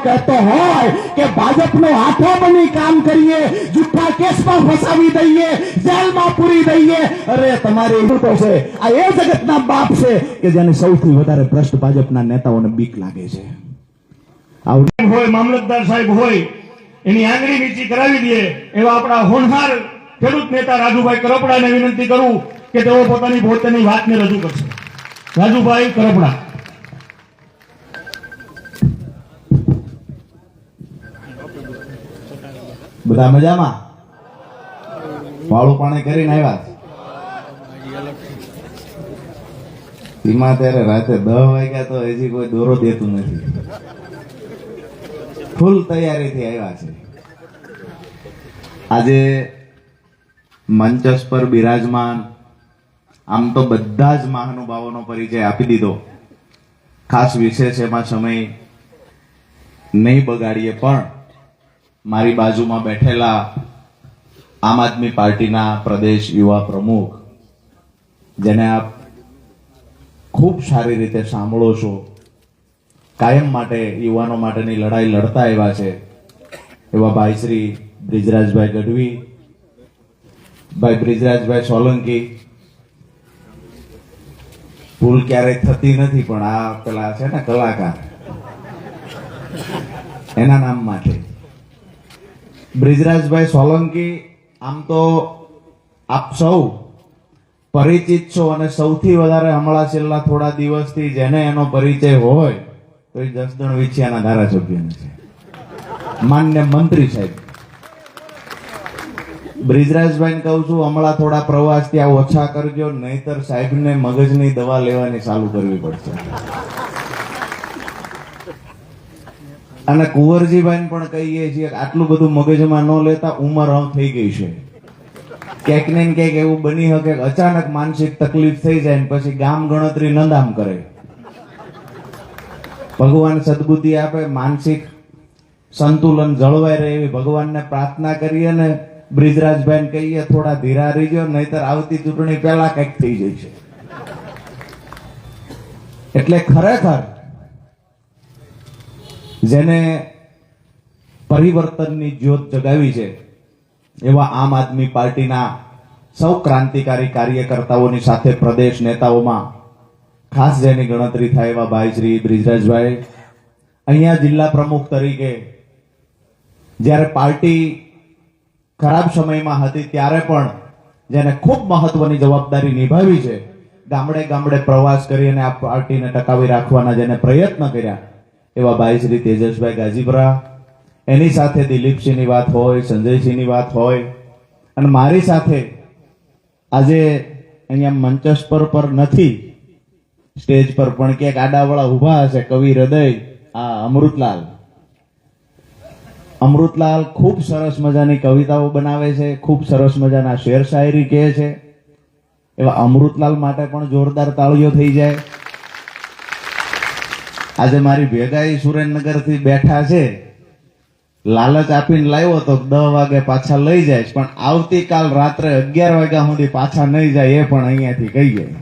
કહેતો હોય કે ભાજપનો હાથો બની કામ કરીએ, જુઠ્ઠા કેસમાં ફસાવી દઈએ, જેલમાં પૂરી દઈએ, અરે તમારી તો છે આ એ જગતના બાપ છે કે જેને સૌથી વધારે ભ્રષ્ટ ભાજપના નેતાઓને બીક લાગે છે. હોય મામલતદાર સાહેબ હોય એની આંગળી નીચી કરાવી દે એવા આપણા હોનહાર ખેડૂત નેતા રાજુભાઈ કરપડાને વિનંતી કરું કે તેઓ પોતાની પોતાની વાતને રજૂ કરશે. રાજુભાઈ કરપડા. બધા મજામાં? વાળું પાણી કરીને આવ્યા? સીમા ત્યારે રાતે 10 વાગ્યા તો હજી કોઈ દોરો દેતું નથી. ફૂલ તૈયારીથી આવ્યા છે. આજે મંચસ પર બિરાજમાન આમ તો બધા જ મહાનુભાવોનો પરિચય આપી દીધો. ખાસ વિશેષ એમાં સમય નહીં બગાડીએ, પણ મારી બાજુમાં બેઠેલા આમ આદમી પાર્ટીના પ્રદેશ યુવા પ્રમુખ, જેને આપ ખૂબ સારી રીતે સાંભળો છો, કાયમ માટે યુવાનો માટેની લડાઈ લડતા એવા છે એવા ભાઈ શ્રી બ્રિજરાજભાઈ ગઢવી, ભાઈ બ્રિજરાજભાઈ સોલંકી. ભૂલ ક્યારેય થતી નથી, પણ આ પેલા છે ને કલાકાર, એના નામ માટે બ્રિજરાજભાઈ સોલંકી. આમ તો આપ સૌ પરિચિત છો, અને સૌથી વધારે હમણાં છેલ્લા થોડા દિવસથી જેને એનો પરિચય હોય તો એ જસદણ વિછિયાના ધારાસભ્યને છે, માન્ય મંત્રી સાહેબ. બ્રિજરાજભાઈને કહું છું, હમણાં થોડા પ્રવાસ ત્યાં ઓછા કરજો, નહીતર સાહેબને મગજની દવા લેવાની ચાલુ કરવી પડશે. અને કુંવરજીભાઈને પણ કહીએ છીએ આટલું બધું મગજમાં ન લેતા, ઉંમર થઈ ગઈ છે, ક્યાંક ને ક્યાંક એવું બની શકે અચાનક માનસિક તકલીફ થઈ જાય ને પછી ગામ ગણતરી નંદામ કરે. ભગવાન સદબુદ્ધિ આપે, માનસિક સંતુલન જળવાઈ રહે એવી ભગવાનને પ્રાર્થના કરીએ ને બ્રિજરાજભાઈને કહીએ થોડા ધીરા રહીજો, નહીતર આવતી ચૂંટણી પહેલા કંઈક થઈ જશે. એટલે ખરેખર જેને પરિવર્તનની જ્યોત જગાવી છે એવા આમ આદમી પાર્ટીના સૌ ક્રાંતિકારી કાર્યકર્તાઓની સાથે પ્રદેશ નેતાઓમાં ખાસ જેની ગણતરી થાય એવા ભાઈ શ્રી બ્રિજરાજભાઈ, અહીંયા જિલ્લા પ્રમુખ તરીકે જ્યારે પાર્ટી ખરાબ સમયમાં હતી ત્યારે પણ જેને ખૂબ મહત્વની જવાબદારી નિભાવી છે, ગામડે ગામડે પ્રવાસ કરી અને આ પાર્ટીને ટકાવી રાખવાના જેને પ્રયત્ન કર્યા એવા ભાઈ શ્રી તેજસભાઈ ગાજીપરા. એની સાથે દિલીપસિંહની વાત હોય, સંજયસિંહની વાત હોય, અને મારી સાથે આજે અહીંયા મંચસ પર નથી, સ્ટેજ પર પણ ક્યાંક આડાવાળા ઉભા હશે, કવિ હૃદય આ અમૃતલાલ ખૂબ સરસ મજાની કવિતાઓ બનાવે છે, ખૂબ સરસ મજાના શેર શાયરી કહે છે. એવા અમૃતલાલ માટે પણ જોરદાર તાળીઓ થઈ જાય. આજે મારી ભેગા સુરેન્દ્રનગરથી બેઠા છે, લાલચ આપીને લાવ્યો તો 10 વાગે પાછા લઈ જાય, પણ આવતીકાલ રાત્રે 11 વાગ્યા સુધી પાછા નહીં જાય એ પણ અહીંયાથી કહી જાય,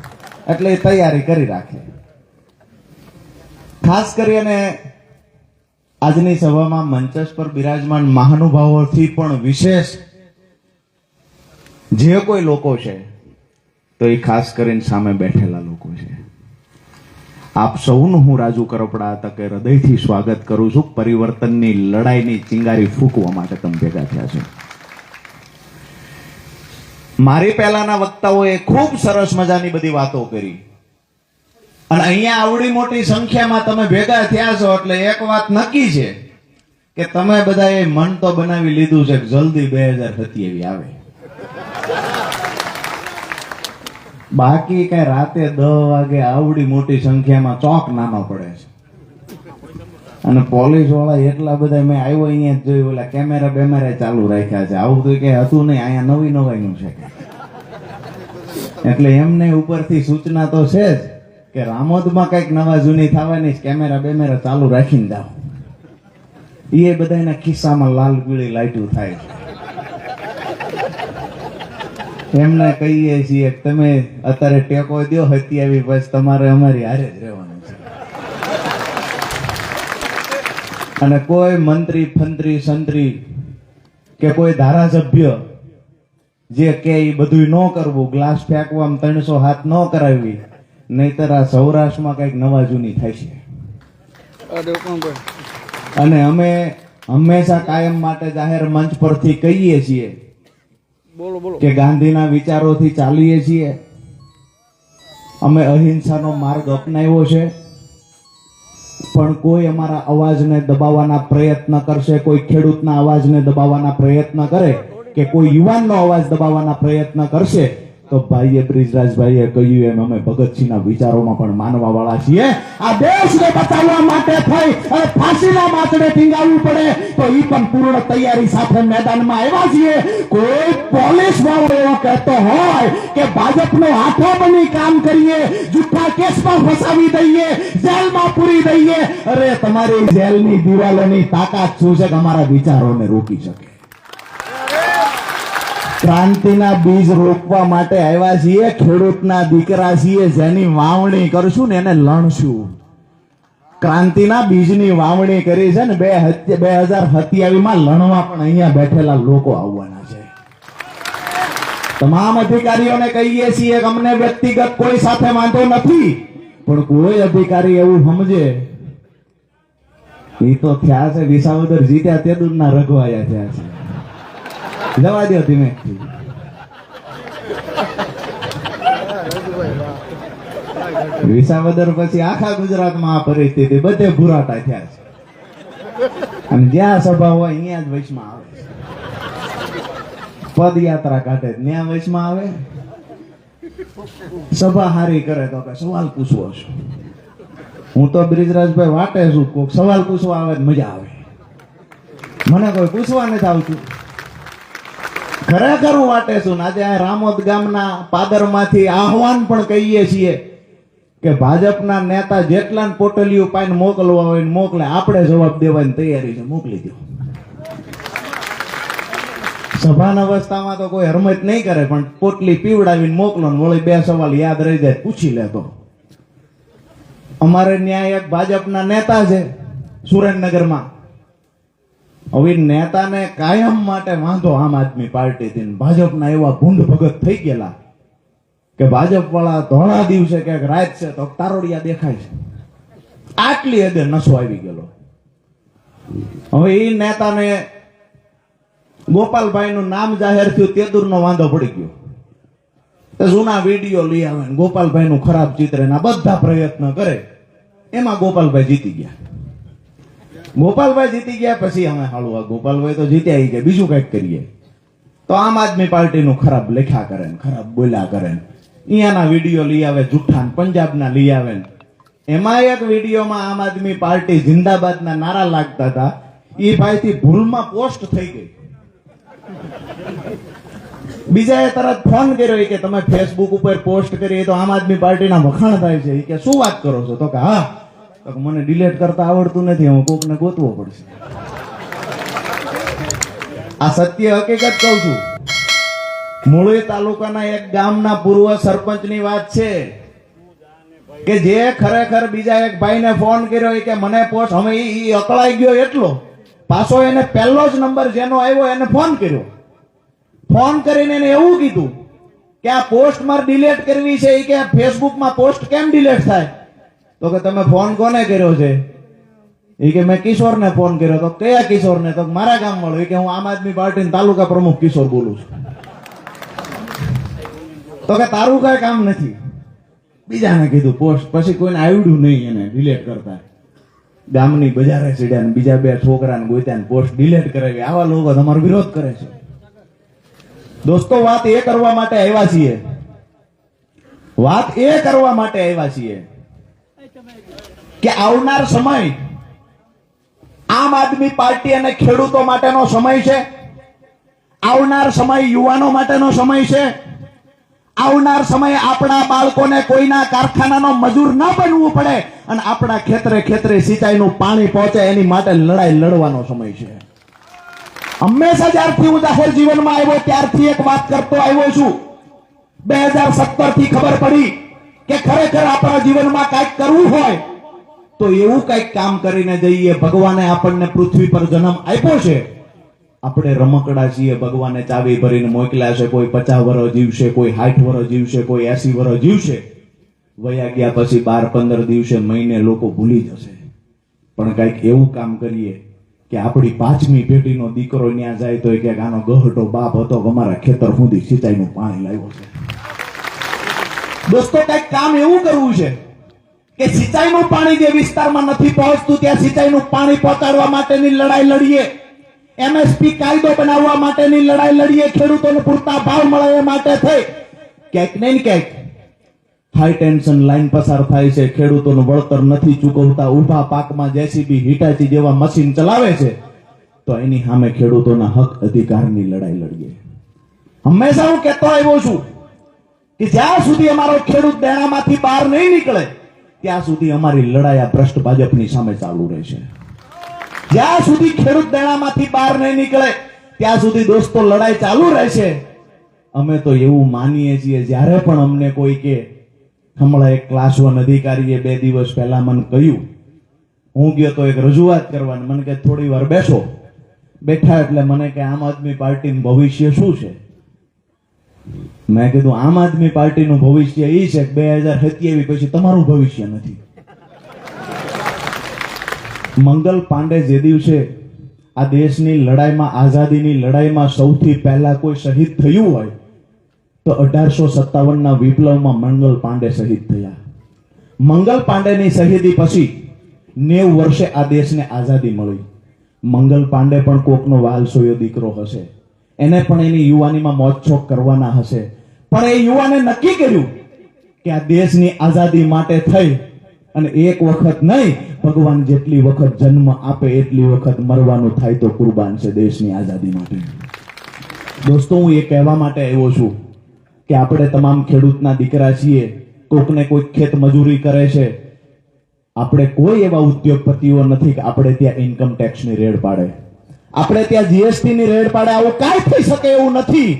એટલે તૈયારી કરી રાખે. ખાસ કરીને આજની સભામાં મંચસ પર બિરાજમાન મહાનુભાવોથી પણ વિશેષ જે કોઈ લોકો છે તો એ ખાસ કરીને સામે બેઠેલા લોકો છે. આપ સૌનું હું રાજુ કરપડા તકે હૃદયથી સ્વાગત કરું છું. પરિવર્તનની લડાઈની ચિંગારી ફૂંકવા માટે તમે ભેગા થયા છો. મારી પહેલાના વક્તાઓએ ખૂબ સરસ મજાની બધી વાતો કરી, અને અહીંયા આવડી મોટી સંખ્યામાં તમે ભેગા થયા છો એટલે એક વાત નક્કી છે કે તમે બધાએ મન તો બનાવી લીધું છે કે જલ્દી 2027 આવે. બાકી કઈ રાતે 10 વાગે આવડી મોટી સંખ્યામાં ચોક નાનો પડે છે, અને પોલીસ વાળા એટલા બધા મેં આવ્યો અહીંયા જોયું, ઓલા કેમેરા બેમેરા ચાલુ રાખ્યા છે. આવું તો કઈ હતું નહીં, અહીંયા નવી નવાઈનું છે. એટલે એમને ઉપરથી સૂચના તો છે જ કે રામોદમાં કઈક નવા જૂની થવાની, કેમેરા બેમેરા ચાલુ રાખીને જાઓ. એ બધાના ખિસ્સામાં લાલ પીળી લાઈટું થાય છે. એમને કહીએ છીએ તમે અત્યારે ટેકો દો, 27 પછી તમારે અમારી હારે જ રહેવાનું છે. અને કોઈ મંત્રી ફંત્રી સંત્રી કે કોઈ ધારાસભ્ય જે કે એ બધું ન કરવું, ગ્લાસ ફેંકવામાં 300 હાથ ન કરાવવી, નહીતર આ સૌરાષ્ટ્રમાં કઈક નવા જૂની થાય છે. અને અમે હંમેશા કાયમ માટે જાહેર મંચ પરથી કહીએ છીએ કે ગાંધીના વિચારોથી ચાલીએ છીએ. અમે અહિંસાનો માર્ગ અપનાવ્યો છે, પણ કોઈ અમારા અવાજને દબાવવાના પ્રયત્ન કરશે, કોઈ ખેડૂતના અવાજને દબાવવાના પ્રયત્ન કરે કે કોઈ યુવાનનો અવાજ દબાવવાના પ્રયત્ન કરશે તો ભાઈએ બ્રિજરાજભાઈએ કહ્યું એમ અમે ભગતસિંહના વિચારોમાં પણ માનવા વાળા છીએ. આ દેશને બચાવવા માટે થઈ અને ફાંસીના માથડે ટીંગાવવું પડે તો એ પણ પૂર્ણ તૈયારી સાથે મેદાનમાં આવ્યા છીએ. કોઈ પોલીસ વાળો એવો કહેતો હોય કે ભાજપનો હાથો બની કામ કરીએ, જુઠ્ઠા કેસમાં ફસાવી દઈએ, જેલમાં પૂરી દઈએ, અરે તમારી જેલની દિવાલોની તાકાત શું છે કે અમારા વિચારોને રોકી શકે? ક્રાંતિના બીજ રોપવા માટે આવ્યા છીએ, ખેડૂતના દીકરા છીએ, જેની વાવણી કરશું ને એને લણશું. ક્રાંતિના બીજની વાવણી કરી છે ને 2027 માં લણવા પણ અહીંયા બેઠેલા લોકો આવવાના છે. તમામ અધિકારીઓને કહીએ છીએ કે અમને વ્યક્તિગત કોઈ સાથે વાંધો નથી, પણ કોઈ અધિકારી એવું સમજે એ તો થયા છે વિસાવદર જીત્યા તે દૂરના રઘવાયા થયા છે. જવા દો ધીમે. વિસાવદર પછી આખા ગુજરાતમાં આ પરિસ્થિતિ, બધે ભૂરાટા થયા છે. અને જ્યાં સભા હોય અહીંયા જ વચમાં આવે, પદયાત્રા કાઢે ત્યાં વચમાં આવે, સભા હારી કરે તો કે સવાલ પૂછવો છો. હું તો બ્રિજરાજભાઈ વાટે છું, કોઈક સવાલ પૂછવા આવે મજા આવે, મને કોઈ પૂછવા નથી આવતું. ખરેખર હું વાટે છું. આજે આ રામોદ ગામના પાદરમાંથી આહવાન પણ કહીએ છીએ કે ભાજપના નેતા જેટલા પોટલીઓ પાઈને મોકલવા હોય ને મોકલે, આપણે જવાબ દેવાની તૈયારી છે, મોકલી દો. સભાના અવસ્થામાં તો કોઈ હરમત નહીં કરે, પણ પોટલી પીવડાવીને મોકલો ને વળી 2 સવાલ યાદ રહી જાય પૂછી લેતો. અમારે ન્યાય એક ભાજપના નેતા છે સુરેન્દ્રનગરમાં. હવે નેતાને કાયમ માટે વાંધો આમ આદમી પાર્ટીથી, ભાજપના એવા ભૂંડ ભગત થઈ ગયેલા કે ભાજપ વાળા ધોળા દિવસે કે રાત છે તો તારોડિયા દેખાય છે. આટલી હદે નશો આવી ગયેલો. હવે એ નેતાને ગોપાલભાઈ નું નામ જાહેર થયું તે દૂરનો વાંધો પડી ગયો. તો જૂના વિડીયો લઈ આવે, ગોપાલભાઈ નું ખરાબ ચિત્ર, એના બધા પ્રયત્ન કરે, એમાં ગોપાલભાઈ જીતી ગયા. ગોપાલભાઈ જીતી ગયા પછી અમે હાલું ગોપાલભાઈ તો જીત્યા ગયા, બીજું કઈક કરીએ. તો આમ આદમી પાર્ટીનું ખરાબ લખ્યા કરે ને ખરાબ બોલ્યા કરે ને અહીંયાના વિડીયો લઈ આવે, જુઠ્ઠા પંજાબના લઈ આવે. એમાં એક વિડીયોમાં આમ આદમી પાર્ટી જિંદાબાદના નારા લાગતા હતા. એ ભાઈથી ભૂલમાં પોસ્ટ થઈ ગઈ. બીજાએ તરત ફોન કર્યો કે તમે ફેસબુક ઉપર પોસ્ટ કરી તો આમ આદમી પાર્ટીના વખાણ થાય છે. કે શું વાત કરો છો? તો કે હા. તો મને ડિલેટ કરતા આવડતું નથી, હું કોકને ગોતવો પડશે. આ સત્ય હકીકત કહું છું. મૂળી તાલુકાના એક ગામના પૂર્વ સરપંચની વાત છે કે જે ખરેખર બીજા એક ભાઈને ફોન કર્યો કે મને પોસ્ટ, હવે એ અકળાઈ ગયો એટલો પાછો એને પહેલો જ નંબર જેનો આવ્યો એને ફોન કર્યો. ફોન કરીને એને એવું કીધું કે આ પોસ્ટ મારે ડિલેટ કરવી છે. કે ફેસબુકમાં પોસ્ટ કેમ ડિલેટ થાય? તો કે તમે ફોન કોને કર્યો છે? એ કે મેં કિશોરને ફોન કર્યો. તો કયા કિશોરને? તો મારા ગામ વાળો. કે હું આમ આદમી પાર્ટીના તાલુકા પ્રમુખ કિશોર બોલું છું. તો કે તારું કઈ કામ નથી. બીજાને કીધું પોસ્ટ, પછી કોઈને આવડ્યું નહીં એને ડિલેટ કરતા. ગામની બજારે સીડ્યા ને બીજા 2 છોકરાને ગોત્યા પોસ્ટ ડિલેટ કરાવી. આવા લોકો તમારો વિરોધ કરે છે. દોસ્તો, વાત એ કરવા માટે આવ્યા છીએ, વાત એ કરવા માટે આવ્યા છીએ કે આવનાર સમય આમ આદમી પાર્ટી અને ખેડૂતો માટેનો સમય છે. આવનાર સમય યુવાનો માટેનો સમય છે. આવનાર સમય આપણા બાળકોને કોઈના કારખાનાનો મજૂર ન બનવું પડે અને આપણા ખેતરે ખેતરે સિંચાઈનું પાણી પહોંચે એની માટે લડાઈ લડવાનો સમય છે. હંમેશા જ્યારથી હું જાહેર જીવનમાં આવ્યો ત્યારથી એક વાત કરતો આવ્યો છું. 2017 થી ખબર પડી કે ખરેખર આપણા જીવનમાં કાંઈક કરવું હોય તો એવું કંઈક કામ કરીને જઈએ. ભગવાને આપણને પૃથ્વી પર જન્મ આપ્યો છે, આપણે રમકડા છીએ. ભગવાને ચાવી ભરીને મોકલ્યા છે. કોઈ 50 વર્ષ જીવશે, કોઈ 60 વર્ષ જીવશે, કોઈ 80 વર્ષ જીવશે. વયા ગયા પછી 12-15 દિવસે, મહિને લોકો ભૂલી જશે. પણ કંઈક એવું કામ કરીએ કે આપણી 5મી પેઢીનો દીકરો ત્યાં જાય તો કે આનો ગહટો બાપ હતો, અમારા ખેતર સુધી સિંચાઈનું પાણી લાવ્યો છે. દોસ્તો, કંઈક કામ એવું કરવું છે કે સિંચાઈનું પાણી જે વિસ્તારમાં નથી પહોંચતું ત્યાં સિંચાઈનું પાણી પહોંચાડવા માટેની લડાઈ લડીએ. MSP કાયદો બનાવવા માટેની લડાઈ લડીએ. ખેડૂતોને પૂરતા ભાવ મળે એ માટે થઈ. ક્યાંક નહીં ક્યાંક હાઈ ટેન્શન લાઈન પસાર થાય છે. ખેડૂતોનું વળતર નથી ચૂકવતા. ઊભા પાકમાં જેસીબી, હિટાચી જેવા મશીન ચલાવે છે. તો એની સામે ખેડૂતોના હક અધિકારની લડાઈ લડીએ. હંમેશા હું કહેતો આવ્યો છું કે જ્યાં સુધી અમારો ખેડૂત દેણામાંથી બહાર નહીં નીકળે ત્યાં સુધી અમારી લડાઈ આ ભ્રષ્ટ ભાજપની સામે ચાલુ રહેશે. જ્યાં સુધી ખેડૂત દેણામાંથી બહાર નહીં નીકળે ત્યાં સુધી દોસ્તો લડાઈ ચાલુ રહેશે. અમે તો એવું માનીએ છીએ, જ્યારે પણ અમને કોઈ કે, હમણાં એક ક્લાસ 1 અધિકારીએ 2 દિવસ પહેલા મને કહ્યું, હું ગયો તો એક રજૂઆત કરવાની, મને કે થોડી વાર બેઠા એટલે મને કે આમ આદમી પાર્ટીનું ભવિષ્ય શું છે? મેં કીધું આમ આદમી પાર્ટીનું ભવિષ્ય એ છે કે 2027 પછી તમારું ભવિષ્ય નથી. મંગલ પાંડે જે દિવસે આ દેશની લડાઈમાં, આઝાદીની લડાઈમાં સૌથી પહેલા કોઈ શહીદ થયું હોય તો 1857ના વિપ્લવમાં મંગલ પાંડે શહીદ થયા. મંગલ પાંડેની શહીદી પછી 90 વર્ષે આ દેશને આઝાદી મળી. મંગલ પાંડે પણ કોકનો વાલસોયો દીકરો હશે. એને પણ એની યુવાનીમાં મોજશોખ કરવાના હશે. પણ એ યુવાને નક્કી કર્યું કે આ દેશની આઝાદી માટે થઈ અને એક વખત નહીં, ભગવાન જેટલી વખત જન્મ આપે એટલી વખત મરવાનું થાય તો કુરબાન છે દેશની આઝાદી માટે. દોસ્તો, હું એ કહેવા માટે આવ્યો છું કે આપણે તમામ ખેડૂતના દીકરા છીએ. કોકને કોઈ ખેત મજૂરી કરે છે. આપણે કોઈ એવા ઉદ્યોગપતિઓ નથી કે આપણે ત્યાં ઇન્કમ ટેક્સની રેડ પાડે, આપણે ત્યાં જીએસટી ની રેડ પાડે. આવું કાંઈ થઈ શકે એવું નથી.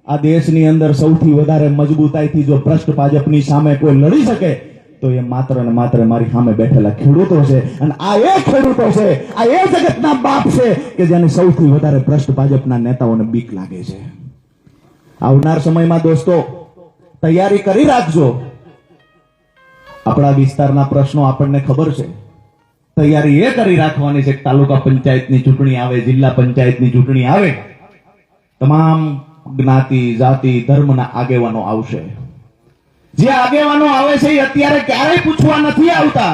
આ દેશની અંદર સૌથી વધારે મજબૂતાઈથી જો ભ્રષ્ટ ભાજપની સામે કોઈ લડી શકે તો એ માત્ર ને માત્ર મારી સામે બેઠેલા ખેડૂતો છે. અને આ એ ખેડૂતો છે, આ એ જગતના બાપ છે કે જેને સૌથી વધારે ભ્રષ્ટ ભાજપના નેતાઓને બીક લાગે છે. આવનાર સમયમાં દોસ્તો તૈયારી કરી રાખજો. આપણા વિસ્તારના પ્રશ્નો આપણને ખબર છે. તૈયારી એ કરી રાખવાની છે કે તાલુકા પંચાયતની ચૂંટણી આવે, જિલ્લા પંચાયતની ચૂંટણી આવે, તમામ જ્ઞાતિ, જાતિ, ધર્મના આગેવાનો આવશે. જે આગેવાનો આવે છે એ અત્યારે ક્યારેય પૂછવા નથી આવતા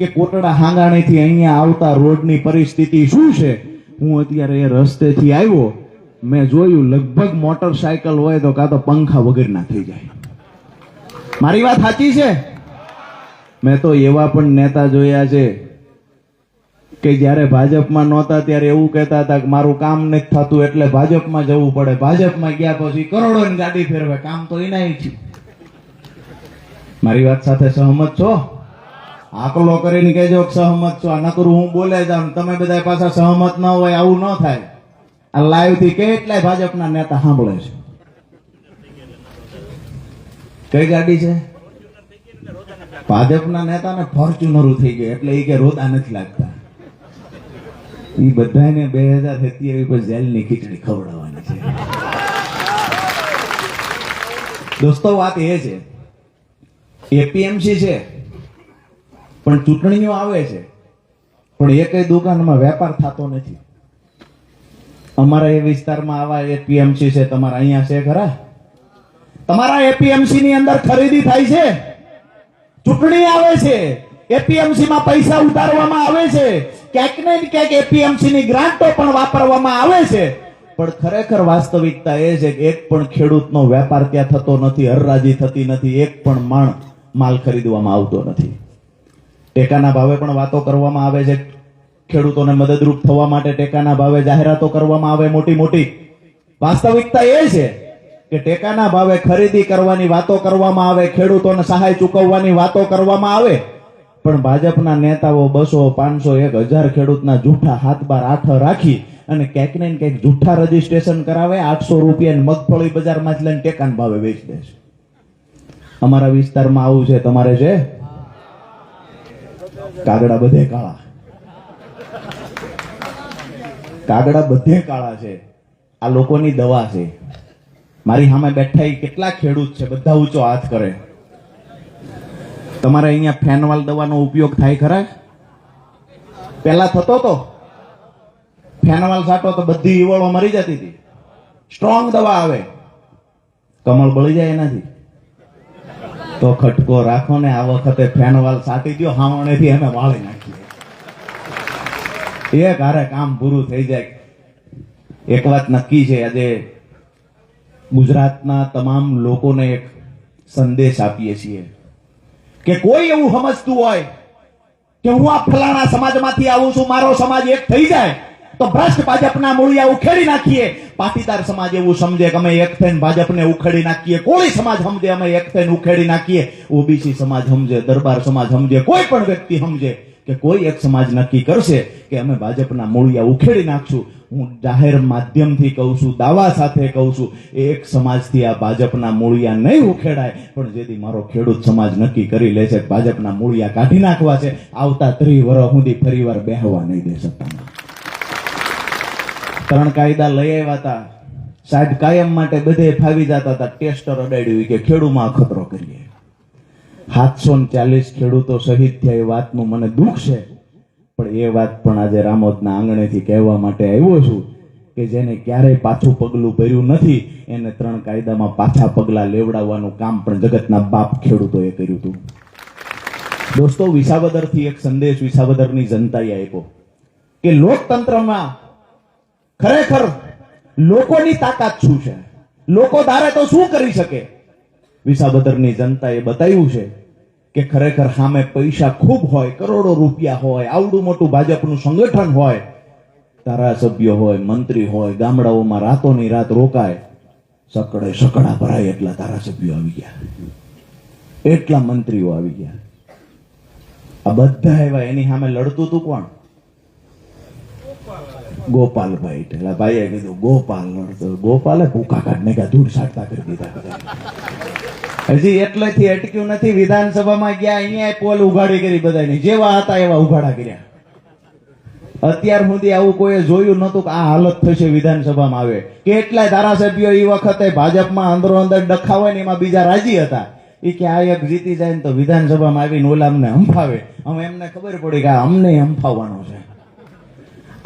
કે કોટડા હાંગાણીથી અહીંયા આવતા રોડની પરિસ્થિતિ શું છે. હું અત્યારે એ રસ્તેથી આવ્યો, મેં જોયું લગભગ મોટરસાયકલ હોય તો કાં તો પંખા વગરના થઈ જાય. મારી વાત સાચી છે? મેં તો એવા પણ નેતા જોયા છે કે જ્યારે ભાજપમાં નહોતા ત્યારે એવું કહેતા હતા કે મારું કામ નથી થતું એટલે ભાજપમાં જવું પડે. ભાજપમાં ગયા પછી કરોડોની ગાડી ફેરવે, કામ તો એના છે. મારી વાત સાથે સહમત છો? આકલો કરીને કહેજો કે સહમત છો. નકરું હું બોલે જાઉં, તમે બધા પાછા સહમત ન હોય, આવું ન થાય. આ લાઈવ થી કેટલાય ભાજપના નેતા સાંભળે છે. કઈ ગાડી છે? ભાજપના નેતાને ફોર્ચ્યુનર થઈ ગઈ એટલે એ કે રોદા નથી લાગતા. એ બધાને 2027 પર જેલની ખીચડી ખવડાવવાની છે. દોસ્તો, વાત એ છે, એપીએમસી છે પણ ચૂંટણીઓ આવે છે પણ એકય દુકાનમાં વેપાર થતો નથી. અમારા એ વિસ્તારમાં આવા એપીએમસી છે, તમારા અહીંયા છે ખરા? તમારા એપીએમસી ની અંદર ખરીદી થાય છે, ચૂંટણી આવે છે, એપીએમસી માં પૈસા ઉતારવામાં આવે છે, ક્યાંક ને ક્યાંક એપીએમસી ની ગ્રાન્ટો પણ વાપરવામાં આવે છે. પણ ખરેખર વાસ્તવિકતા એ છે કે એક પણ ખેડૂતનો વેપાર ત્યાં થતો નથી, હરરાજી થતી નથી, એક પણ માલ ખરીદવામાં આવતો નથી. ટેકાના ભાવે પણ વાતો કરવામાં આવે છે. ખેડૂતોને મદદરૂપ થવા માટે ટેકાના ભાવે જાહેરાતો કરવામાં આવે મોટી મોટી. વાસ્તવિકતા એ છે કે ટેકાના ભાવે ખરીદી કરવાની વાતો કરવામાં આવે, ખેડૂતોને સહાય ચૂકવવાની વાતો કરવામાં આવે, પણ ભાજપના નેતાઓ 200, 500, 1000 ખેડૂતના જૂઠા હાથ બાર આઠ રાખી અને ક્યાંક ને ક્યાંક જૂઠા રજીસ્ટ્રેશન કરાવે, 800 રૂપિયા મગફળી બજારમાંથી લઈને ટેકાના ભાવે વેચી દે છે. અમારા વિસ્તારમાં આવું છે, તમારે છે? કાગડા બધે કાળા, કાગડા બધે કાળા છે. આ લોકોની દવા છે. મારી સામે બેઠા ઈ કેટલા ખેડૂત છે, બધા ઊંચો હાથ કરે. તમારે અહીંયા ફેનવાલ દવાનો ઉપયોગ થાય ખરા? પેલા થતો તો ફેનવાલ છાંટો તો બધી ઈવળો મરી જતી હતી. સ્ટ્રોંગ દવા આવે, કમળ બળી જાય એનાથી. તો ખટકો રાખો ને, આ વખતે ફેનવાલ છાંટી દો, હાવણેથી અમે વાળી નાખીએ, એક હારે કામ પૂરું થઈ જાય. એક વાત નક્કી છે, આજે ગુજરાતના તમામ લોકોને એક સંદેશ આપીએ છીએ કે કોઈ એવું સમજતું હોય કે હું આ ફલાણા સમાજમાંથી આવું છું, મારો સમાજ એક થઈ જાય તો ભ્રષ્ટ ભાજપના મૂળિયા ઉખેડી નાખીએ. પાટીદાર સમાજ એવું સમજે કે અમે એક થઈને ભાજપને ઉખેડી નાખીએ. કોળી સમાજ સમજે અમે એક થઈને ઉખેડી નાખીએ. ઓબીસી સમાજ સમજે, દરબાર સમાજ સમજે, કોઈ પણ વ્યક્તિ સમજે કે કોઈ એક સમાજ નક્કી કરશે કે અમે ભાજપના મૂળિયા ઉખેડી નાખશું. હું જાહેર માધ્યમથી કહું છું, દાવા સાથે કહું છું, એક સમાજથી આ ભાજપના મૂળિયા નહીં ઉખેડાય. પણ જેથી મારો ખેડૂત સમાજ નક્કી કરી લે છે કે ભાજપના મૂળિયા કાઢી નાખવા છે, આવતા 30 વર્ષ સુધી ફરીવાર બેહવા નહીં દે સત્તામાં. 3 કાયદા લઈ આવ્યા હતા, સાહેબ કાયમ માટે બધે ફાવી જતા હતા. ટેસ્ટર અડાડ્યું કે ખેડૂમાં અખતરો કરીએ. 740 ખેડૂતો શહીદ થયા એ વાતનું મને દુઃખ છે. પણ એ વાત પણ આજે રામોદના આંગણેથી કહેવા માટે આવ્યો છું કે જેને ક્યારેય પાછું પગલું ભર્યું નથી એને 3 કાયદામાં પાછા પગલા લેવડાવવાનું કામ પણ જગતના બાપ ખેડૂતોએ કર્યું હતું. દોસ્તો, વિસાવદરથી એક સંદેશ વિસાવદરની જનતાએ આપ્યો કે લોકતંત્રમાં ખરેખર લોકોની તાકાત શું છે, લોકો ધારે તો શું કરી શકે. વિસાવદરની જનતાએ બતાવ્યું છે કે ખરેખર સામે પૈસા ખૂબ હોય, કરોડો રૂપિયા હોય, આવડું મોટું ભાજપનું સંગઠન હોય, ધારાસભ્ય હોય, મંત્રી હોય, ગામડાઓમાં રાતોની રાત રોકાય, સકડે સકડા ભરાય એટલા ધારાસભ્યો આવી ગયા, એટલા મંત્રીઓ આવી ગયા. આ બધા એવા એની સામે લડતું હતું કોણ? ગોપાલભાઈ. એટલે ભાઈએ કીધું ગોપાલ લડતો. ગોપાલે ભૂકા કાઢને કે ધૂળ સાટતા કરી દીધા. હજી એટલેથી અટક્યું નથી, વિધાનસભામાં ગયા, અહીંયા પોલ ઉઘાડી કરી બધાની, જેવા હતા એવા ઉઘાડા કર્યા. અત્યાર સુધી આવું કોઈ જોયું નતું કે આ હાલત થશે વિધાનસભામાં આવે. કેટલાય ધારાસભ્યો એ વખતે ભાજપમાં અંદરો અંદર ડખા હોય ને એમાં બીજા રાજી હતા. એ કે આ એક જીતી જાય ને તો વિધાનસભામાં આવીને ઓલા અમને હંફાવે. હવે એમને ખબર પડી કે અમને હંફાવવાનો છે.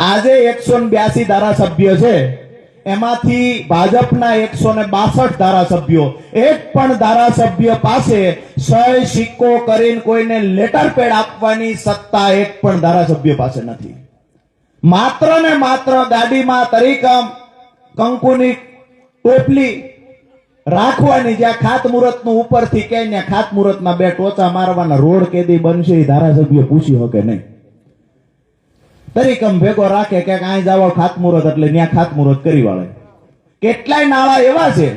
આજે 182 ધારાસભ્ય છે, એમાંથી ભાજપના 162 ધારાસભ્યો, એક પણ ધારાસભ્ય પાસે સહી સિક્કો કરીને કોઈને લેટર પેડ આપવાની સત્તા એક પણ ધારાસભ્ય પાસે નથી. માત્ર ને માત્ર ગાડીમાં તરીકમ કંકુની ટોપલી રાખવાની, જ્યાં ખાતમુહૂર્તનું ઉપરથી કહે ને ખાતમુહૂર્તના 2 ટોચા મારવાના. રોડ કેદી બનશે એ ધારાસભ્ય પૂછી શકે નહીં. તરીકમ ભેગો રાખે કે અહીં જાવ ખાતમુહૂર્ત એટલે ત્યાં ખાતમુહૂર્ત કરી વાળે. કેટલાય નાળા એવા છે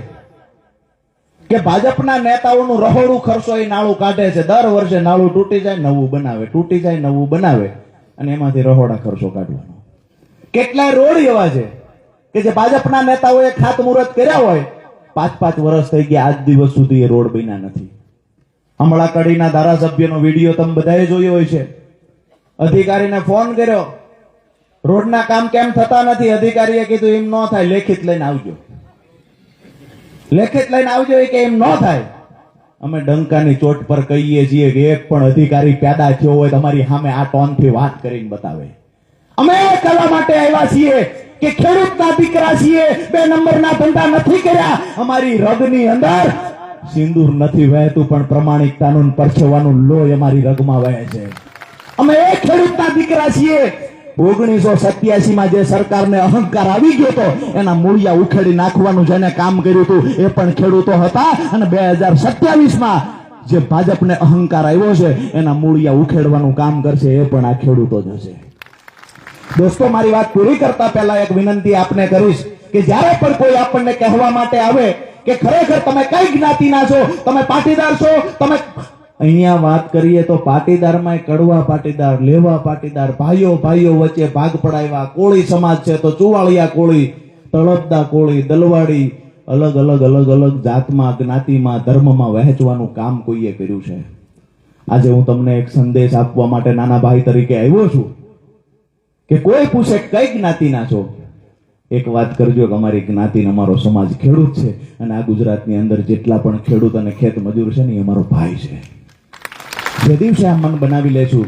કે ભાજપના નેતાઓનું રહોડું ખર્ચો એ નાળું કાઢે છે. દર વર્ષે નાળું તૂટી જાય નવું બનાવે, તૂટી જાય નવું બનાવે અને એમાંથી રહોડા ખર્ચો કાઢવાનો. કેટલાય રોડ એવા છે કે જે ભાજપના નેતાઓએ ખાતમુહૂર્ત કર્યા હોય, 5-5 વર્ષ થઈ ગયા, આજ દિવસ સુધી એ રોડ બન્યા નથી. અમળાકડીના ધારાસભ્યનો વિડીયો તમે બધાએ જોયો હોય છે. અધિકારીને ફોન કર્યો, રોડના કામ કેમ થતા નથી? અધિકારીએ કીધું એમ ન થાય, લેખિત લઈને આવજો, લેખિત લઈને આવજો. એ કે એમ ન થાય. અમે ડંકાની ચોટ પર કહીએ છીએ કે એક પણ અધિકારી પેદા થયો હોય તમારી સામે આ ટોનથી વાત કરીને બતાવે. અમે કરવા માટે આવ્યા છીએ કે ખેડૂતના દીકરા છીએ, 2 નંબરના ધંધા નથી કર્યા. અમારી રગની અંદર સિંદૂર નથી વહેતું પણ પ્રમાણિકતાનું પરસેવાનું લોહી અમારી રગમાં વહે છે. અમે એક ખેડૂતના દીકરા છીએ. 1987માં જે સરકારને અહંકાર આવી ગયો હતો એના મૂળિયા ઉખેડી નાખવાનું જેને કામ કર્યું હતું એ પણ ખેડૂતો હતા. અને 2027માં જે ભાજપને અહંકાર આવ્યો છે એના મૂળિયા ઉખેડવાનું કામ કરશે એ પણ આ ખેડૂતો જ હશે. દોસ્તો, મારી વાત પૂરી કરતા પહેલા એક વિનંતી આપને કરીશ કે જ્યારે પણ કોઈ આપણને કહેવા માટે આવે કે ખરેખર તમે કઈ જ્ઞાતિના છો, તમે પાટીદાર છો, તમે અહીંયા વાત કરીએ તો પાટીદારમાં કડવા પાટીદાર, લેવા પાટીદાર, ભાઈઓ ભાઈઓ વચ્ચે ભાગ પડાવ્યા. કોળી સમાજ છે તો ચુવાળિયા કોળી, તળપદા કોળી, દલવાડી, અલગ અલગ જાતમાં, જ્ઞાતિમાં, ધર્મમાં વહેંચવાનું કામ કોઈએ કર્યું છે. આજે હું તમને એક સંદેશ આપવા માટે નાના ભાઈ તરીકે આવ્યો છું કે કોઈ પૂછે કઈ જ્ઞાતિના છો, એક વાત કરજો કે અમારી જ્ઞાતિનો અમારો સમાજ ખેડૂત છે અને આ ગુજરાતની અંદર જેટલા પણ ખેડૂત અને ખેત મજૂર છે ને એ અમારો ભાઈ છે. જે દિવસે આ મન બનાવી લેશું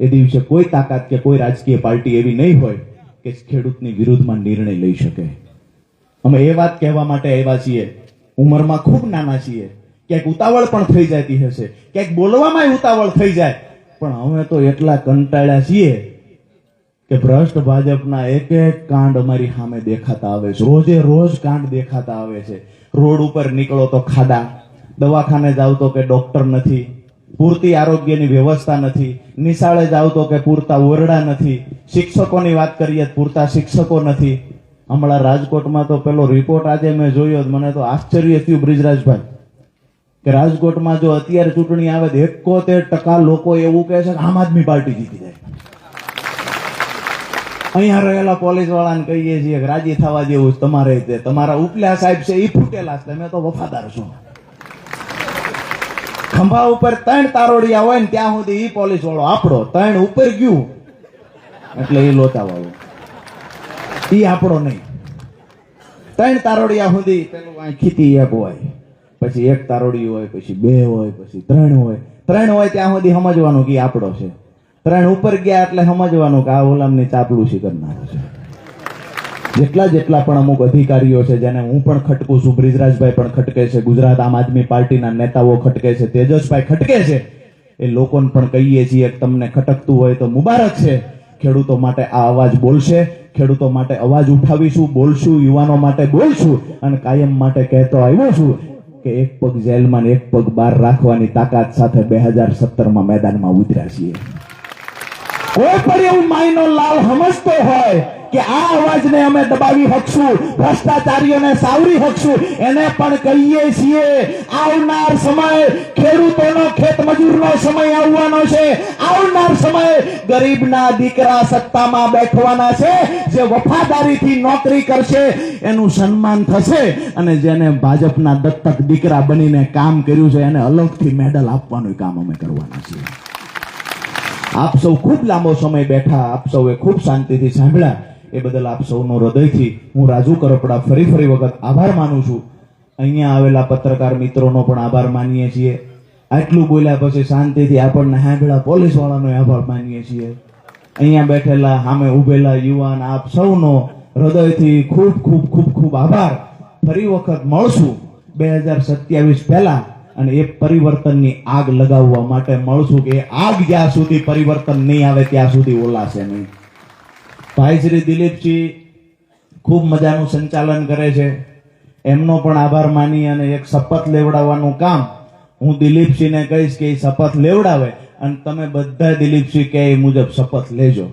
એ દિવસે કોઈ તાકાત કે કોઈ રાજકીય પાર્ટી એવી નહીં હોય કે ખેડૂતની વિરુદ્ધમાં નિર્ણય લઈ શકે. અમે એ વાત કહેવા માટે આવ્યા છીએ. ઉંમરમાં ખૂબ નાના છીએ, ક્યાંક ઉતાવળ પણ થઈ જતી હશે, ક્યાંક બોલવામાં ઉતાવળ થઈ જાય, પણ અમે તો એટલા કંટાળ્યા છીએ કે ભ્રષ્ટ ભાજપના એક એક કાંડ અમારી સામે દેખાતા આવે છે. રોજે રોજ કાંડ દેખાતા આવે છે. રોડ ઉપર નીકળો તો ખાડા, દવાખાને જાવ તો કે ડોક્ટર નથી, પૂરતી આરોગ્યની વ્યવસ્થા નથી, નિશાળે જાવ તો કે પૂરતા ઓરડા નથી, શિક્ષકોની વાત કરીએ તો પૂરતા શિક્ષકો નથી. હમણાં રાજકોટમાં તો પેલો રિપોર્ટ આજે મેં જોયો, મને તો આશ્ચર્ય થયું બ્રિજરાજભાઈ, કે રાજકોટમાં જો અત્યારે ચૂંટણી આવે તો 71% લોકો એવું કહે છે કે આમ આદમી પાર્ટી જીતી જાય. અહીંયા રહેલા પોલીસ વાળાને કહીએ છીએ કે રાજી થવા જેવું તમારે તે તમારા ઉપલા સાહેબ છે એ ફૂટેલા છે, તમે તો વફાદાર છો. ખંભા ઉપર 3 તારોડિયા હોય ને ત્યાં સુધી ઈ પોલીસ વાળો આપણો, 3 ઉપર ગયું એટલે એ લોચા વાળો, ઈ આપણો નહીં. 3 તારોડિયા સુધી પેલું આ ખીતી એક હોય, પછી 1 તારોડી હોય, પછી 2 હોય, પછી 3 હોય. 3 હોય ત્યાં સુધી સમજવાનું કે ઈ આપણો છે. 3 ઉપર ગયા એટલે સમજવાનું કે આ ઓલામની ચાપલુસી કરનારો છે. જેટલા પણ અમુક અધિકારીઓ છે જેને હું પણ ખટકું છું, બ્રિજરાજભાઈ પણ ખટકે છે, ગુજરાત આમ આદમી પાર્ટીના નેતાઓ ખટકે છે, તેજસભાઈ ખટકે છે, એ લોકોને પણ કહીએ છીએ કે તમને ખટકતું હોય તો મુબારક છે. ખેડૂતો માટે આ અવાજ બોલશે, ખેડૂતો માટે અવાજ ઉઠાવીશું, બોલશું, યુવાનો માટે બોલશું અને કાયમ માટે કહેતો આવ્યો છું કે એક પગ જેલમાં ને એક પગ બહાર રાખવાની તાકાત સાથે 2017માં મેદાનમાં ઉતર્યા છીએ. કોઈ પણ એવું માયનો લાલ સમજતો હોય કે આ અવાજને અમે દબાવી શકશું, ભ્રષ્ટાચારીઓને સાવરી શકશું, એને પણ કહીએ છીએ આવનાર સમય ખેડૂતોનો, ખેત મજૂરનો સમય આવવાનો છે. આવનાર સમય ગરીબના દીકરા સત્તામાં બેઠવાના છે. જે વફાદારીથી નોકરી કરશે એનું સન્માન થશે અને જેને ભાજપના દત્તક દીકરા બનીને કામ કર્યું છે એને અલગથી મેડલ આપવાનું કામ અમે કરવાના છીએ. આપ સૌ ખૂબ લાંબો સમય બેઠા, આપ સૌએ ખૂબ શાંતિથી સાંભળ્યા, એ બદલ આપ સૌનો હૃદયથી હું રાજુ કરપડા ફરી વખત આભાર માનું છું. અહીંયા આવેલા પત્રકાર મિત્રોનો પણ આભાર માનીએ છીએ. આટલું બોલ્યા પછી શાંતિથી આપણને સાંભળ્યા પોલીસ વાળાનો આભાર માનીએ છીએ. અહીંયા બેઠેલા સામે ઉભેલા યુવાન આપ સૌનો હૃદયથી ખૂબ ખૂબ ખૂબ ખૂબ આભાર. ફરી વખત મળશું 2027 પહેલા અને એ પરિવર્તનની આગ લગાવવા માટે મળશું કે આગ જ્યાં સુધી પરિવર્તન નહીં આવે ત્યાં સુધી ઓલાશે નહીં. ભાઈ શ્રી દિલીપજી ખૂબ મજાનું સંચાલન કરે છે, એમનો પણ આભાર માની અને એક શપથ લેવડાવવાનું કામ હું દિલીપસિંહને કહીશ કે એ શપથ લેવડાવે અને તમે બધા દિલીપસિંહ કે એ મુજબ શપથ લેજો.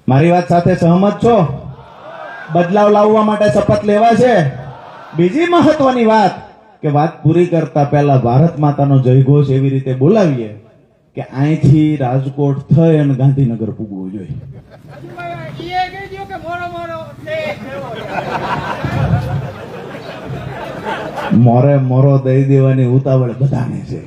મારી વાત સાથે સહમત છો? બદલાવ લાવવા માટે શપથ લેવા છે. બીજી મહત્વની વાત કે વાત પૂરી કરતા પહેલા ભારત માતાનો જયઘોષ એવી રીતે બોલાવીએ કે અહીંથી રાજકોટ થઈ અને ગાંધીનગર પૂગવું જોઈએ. મોરે મોરો દઈ દેવાની ઉતાવળ બધાને છે.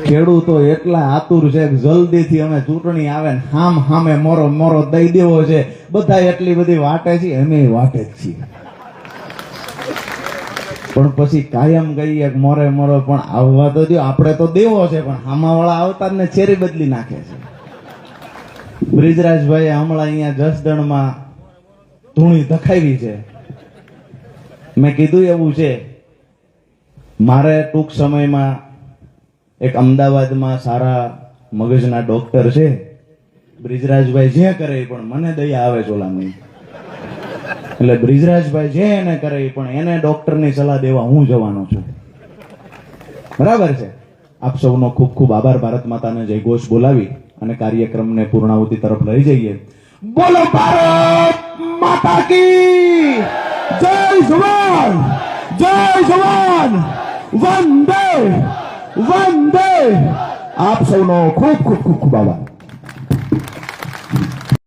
ખેડૂતો એટલા આતુર છે કે જલ્દીથી અમે ચૂંટણી આવે ને હામે મોરો મોરો દઈ દેવો છે. બધા એટલી બધી વાટે છે, અમે વાટે જ છીએ. પણ પછી કાયમ કહીએ કે મોરે મોરો પણ આવવા તો દો, આપણે તો દેવો છે, પણ હામાવાળા અવતારને ચેરી બદલી નાખે છે. બ્રિજરાજભાઈએ હમણાં અહીંયા જસદણમાં ધૂણી ધખાવી છે. મેં કીધું એવું છે, મારે ટૂંક સમયમાં એક અમદાવાદમાં સારા મગજના ડોક્ટર છે, બ્રિજરાજભાઈ જે કરે પણ મને દયા આવે ચોલાની, એટલે બ્રિજરાજભાઈ જે એને કરે પણ એને ડોક્ટરની સલાહ દેવા હું જવાનો છું. બરાબર છે. આપ સૌનો ખૂબ ખૂબ આભાર. ભારત માતાને જય ઘોષ બોલાવી અને કાર્યક્રમને પૂર્ણાહુતિ તરફ લઈ જઈએ. બોલો ભારત માતા કી જય! જવાન જય જવાન, વંદે વંદે. આપ સૌનો ખૂબ ખૂબ ખૂબ ખૂબ આભાર.